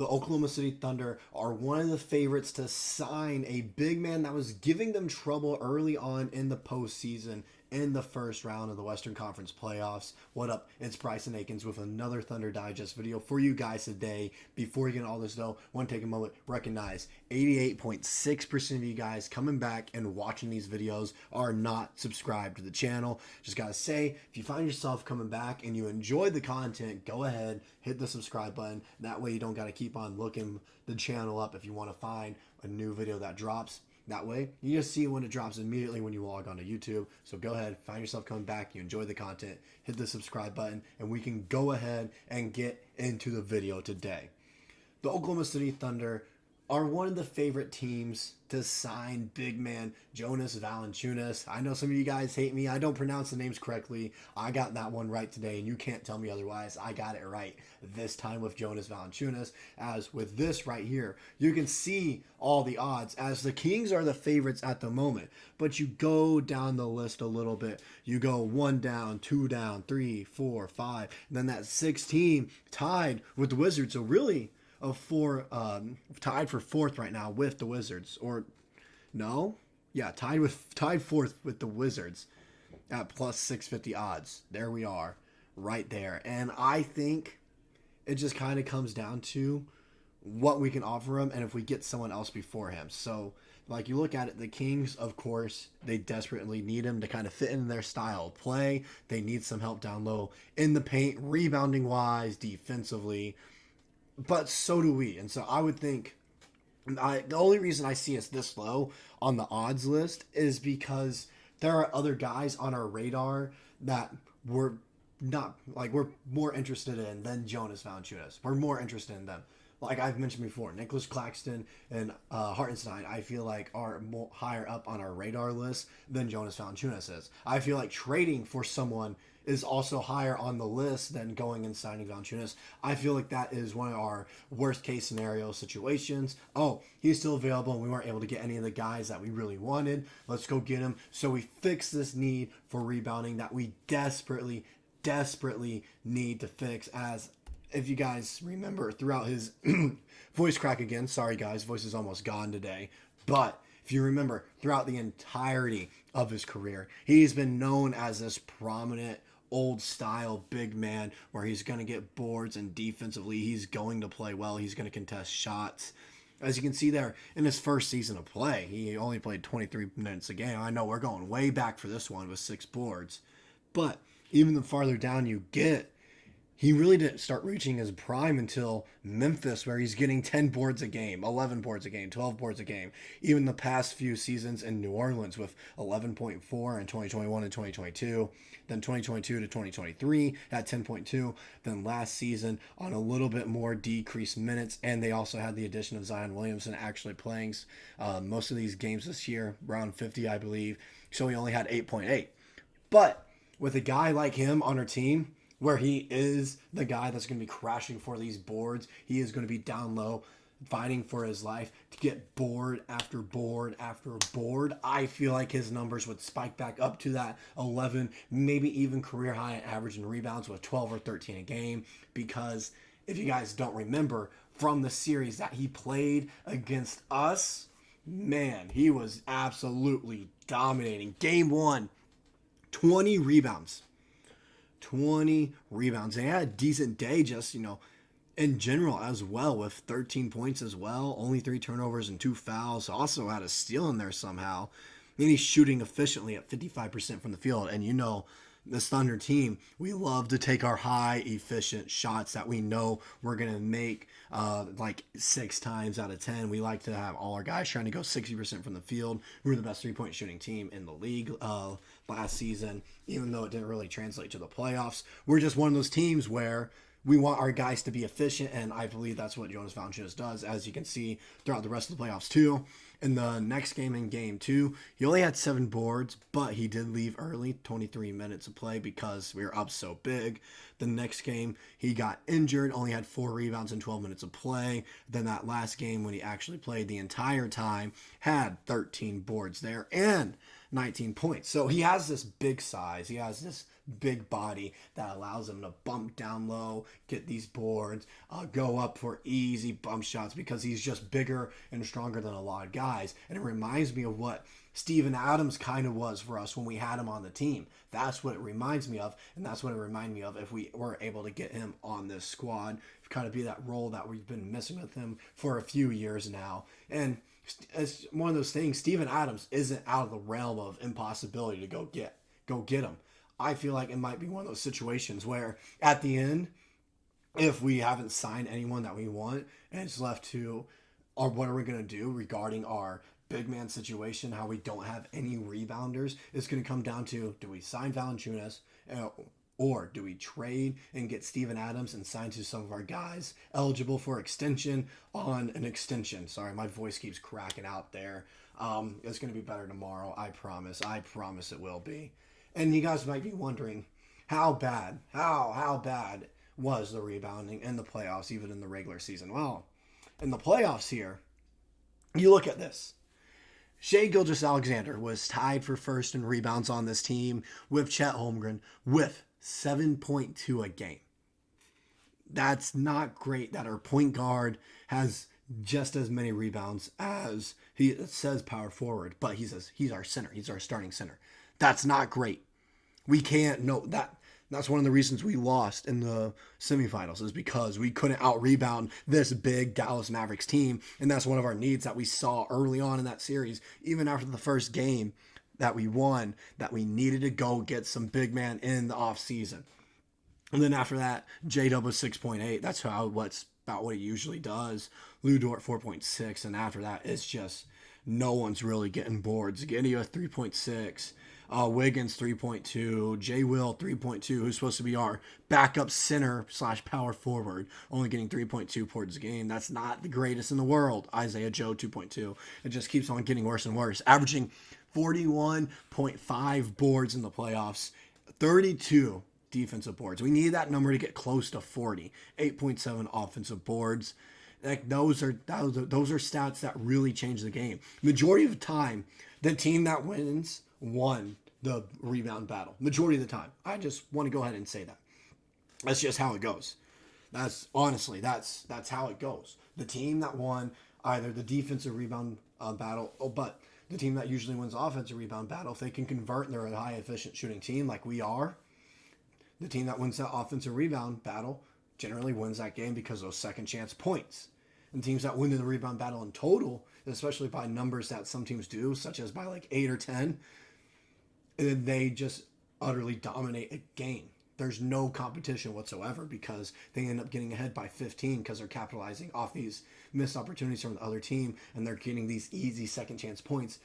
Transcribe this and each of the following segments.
The Oklahoma City Thunder are one of the favorites to sign a big man that was giving them trouble early on in the postseason in the first round of the Western Conference playoffs. What up? It's Bryson Akins with another Thunder Digest video for you guys today. Before you get all this though, I want to take a moment, recognize 88.6% of you guys coming back and watching these videos are not subscribed to the channel. Just gotta say, if you find yourself coming back and you enjoy the content, go ahead, hit the subscribe button. That way you don't gotta keep on looking the channel up if you want to find a new video that drops. That way, you just see when it drops immediately when you log on to YouTube. So go ahead, find yourself coming back, you enjoy the content, hit the subscribe button, and we can go ahead and get into the video today. The Oklahoma City Thunder are one of the favorite teams to sign big man Jonas Valanciunas. I know some of you guys hate me. I don't pronounce the names correctly. I got that one right today, and you can't tell me otherwise. I got it right this time with Jonas Valanciunas. As with this right here, you can see all the odds as the Kings are the favorites at the moment. But you go down the list a little bit. You go 1 down, 2 down, 3, 4, 5. And then that 6 team tied with the Wizards. So really, tied for fourth right now with the Wizards, or no, yeah, tied fourth with the Wizards at plus 650 odds. There we are, right there. And I think it just kind of comes down to what we can offer him and if we get someone else before him. So, like, you look at it, the Kings, of course, they desperately need him to kind of fit in their style of play. They need some help down low in the paint, rebounding wise, defensively. But so do we. And so I would think the only reason I see us this low on the odds list is because there are other guys on our radar that we're more interested in than Jonas Valanciunas. We're more interested in them. Like I've mentioned before, Nicholas Claxton and Hartenstein, I feel like are more higher up on our radar list than Jonas Valanciunas is. I feel like trading for someone is also higher on the list than going and signing Valanciunas. I feel like that is one of our worst case scenario situations. Oh, he's still available and we weren't able to get any of the guys that we really wanted. Let's go get him. So we fix this need for rebounding that we desperately need to fix. As if you guys remember throughout his voice crack again, sorry guys, voice is almost gone today, but if you remember throughout the entirety of his career, he's been known as this prominent old style big man where he's going to get boards, and defensively he's going to play well, he's going to contest shots. As you can see there in his first season of play, he only played 23 minutes a game. I know we're going way back for this one with 6 boards, but even the farther down you get, he really didn't start reaching his prime until Memphis, where he's getting 10 boards a game, 11 boards a game, 12 boards a game. Even the past few seasons in New Orleans with 11.4 in 2021 and 2022. Then 2022 to 2023 at 10.2. Then last season on a little bit more decreased minutes. And they also had the addition of Zion Williamson actually playing most of these games this year, around 50, I believe. So he only had 8.8. But with a guy like him on our team, where he is the guy that's going to be crashing for these boards. He is going to be down low, fighting for his life to get board after board after board. I feel like his numbers would spike back up to that 11, maybe even career high average in rebounds with 12 or 13 a game. Because if you guys don't remember from the series that he played against us, man, he was absolutely dominating. Game 1, 20 rebounds. 20 rebounds. And he had a decent day just, in general as well, with 13 points as well. Only 3 turnovers and 2 fouls. Also had a steal in there somehow. And he's shooting efficiently at 55% from the field. And this Thunder team, we love to take our high efficient shots that we know we're going to make like 6 times out of 10. We like to have all our guys trying to go 60% from the field. We were the best 3-point shooting team in the league last season, even though it didn't really translate to the playoffs. We're just one of those teams where we want our guys to be efficient, and I believe that's what Jonas Valanciunas does, as you can see throughout the rest of the playoffs too. In the next game, in game 2, he only had 7 boards, but he did leave early, 23 minutes of play, because we were up so big. The next game, he got injured, only had 4 rebounds in 12 minutes of play. Then that last game, when he actually played the entire time, had 13 boards there and 19 points. So he has this big size. He has this big body that allows him to bump down low, get these boards, go up for easy bump shots because he's just bigger and stronger than a lot of guys. And it reminds me of what Steven Adams kind of was for us when we had him on the team. That's what it reminds me of, and that's what it reminded me of if we were able to get him on this squad. Kind of be that role that we've been missing with him for a few years now. And it's one of those things, Steven Adams isn't out of the realm of impossibility to go get him. I feel like it might be one of those situations where at the end, if we haven't signed anyone that we want and it's left to, or what are we going to do regarding our big man situation, how we don't have any rebounders, it's going to come down to, do we sign Valanciunas or do we trade and get Steven Adams and sign to some of our guys eligible for extension on an extension? Sorry, my voice keeps cracking out there. It's going to be better tomorrow. I promise. I promise it will be. And you guys might be wondering, how bad was the rebounding in the playoffs, even in the regular season? Well, in the playoffs here, you look at this. Shai Gilgeous-Alexander was tied for first in rebounds on this team with Chet Holmgren with 7.2 a game. That's not great that our point guard has just as many rebounds as it says power forward, but he says he's our center. He's our starting center. That's not great. We can't know that. That's one of the reasons we lost in the semifinals, is because we couldn't out-rebound this big Dallas Mavericks team, and that's one of our needs that we saw early on in that series, even after the first game that we won, that we needed to go get some big man in the offseason. And then after that, J-Dub was 6.8. That's about what he usually does. Lou Dort 4.6, and after that, it's just no one's really getting boards. Giddey with 3.6. Wiggins 3.2, J. Will 3.2, who's supposed to be our backup center / power forward, only getting 3.2 boards a game. That's not the greatest in the world. Isaiah Joe 2.2. It just keeps on getting worse and worse, averaging 41.5 boards in the playoffs, 32 defensive boards. We need that number to get close to 40. 8.7 offensive boards. Like those are stats that really change the game. Majority of the time, the team that won the rebound battle. Majority of the time. I just want to go ahead and say that. That's just how it goes. That's how it goes. The team that won either the defensive rebound battle, but the team that usually wins the offensive rebound battle, if they can convert and they're a high efficient shooting team like we are, the team that wins that offensive rebound battle generally wins that game because of those second chance points. And teams that win the rebound battle in total, especially by numbers that some teams do, such as by like 8 or 10, they just utterly dominate a game. There's no competition whatsoever because they end up getting ahead by 15 because they're capitalizing off these missed opportunities from the other team, and they're getting these easy second chance points.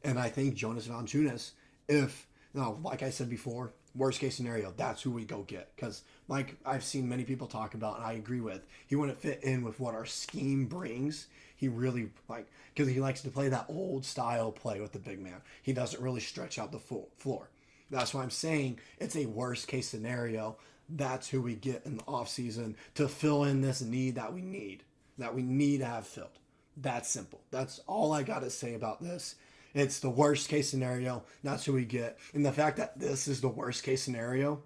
And I think Jonas Valanciunas, like I said before, worst case scenario, that's who we go get. Because like I've seen many people talk about, and I agree with, he wouldn't fit in with what our scheme brings. He really, because he likes to play that old style play with the big man. He doesn't really stretch out the full floor. That's why I'm saying it's a worst case scenario. That's who we get in the offseason to fill in this need that we need to have filled. That's simple. That's all I got to say about this. It's the worst case scenario. That's who we get. And the fact that this is the worst case scenario,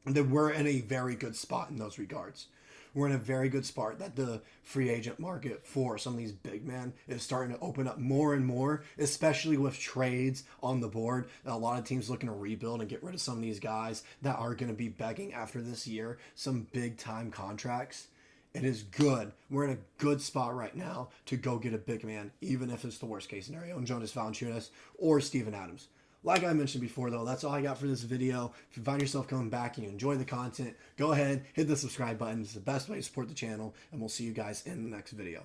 then we're in a very good spot in those regards. We're in a very good spot that the free agent market for some of these big men is starting to open up more and more, especially with trades on the board. A lot of teams looking to rebuild and get rid of some of these guys that are going to be begging after this year some big time contracts. It is good. We're in a good spot right now to go get a big man, even if it's the worst case scenario, and Jonas Valanciunas or Steven Adams. Like I mentioned before, though, that's all I got for this video. If you find yourself coming back and you enjoy the content, go ahead, hit the subscribe button. It's the best way to support the channel, and we'll see you guys in the next video.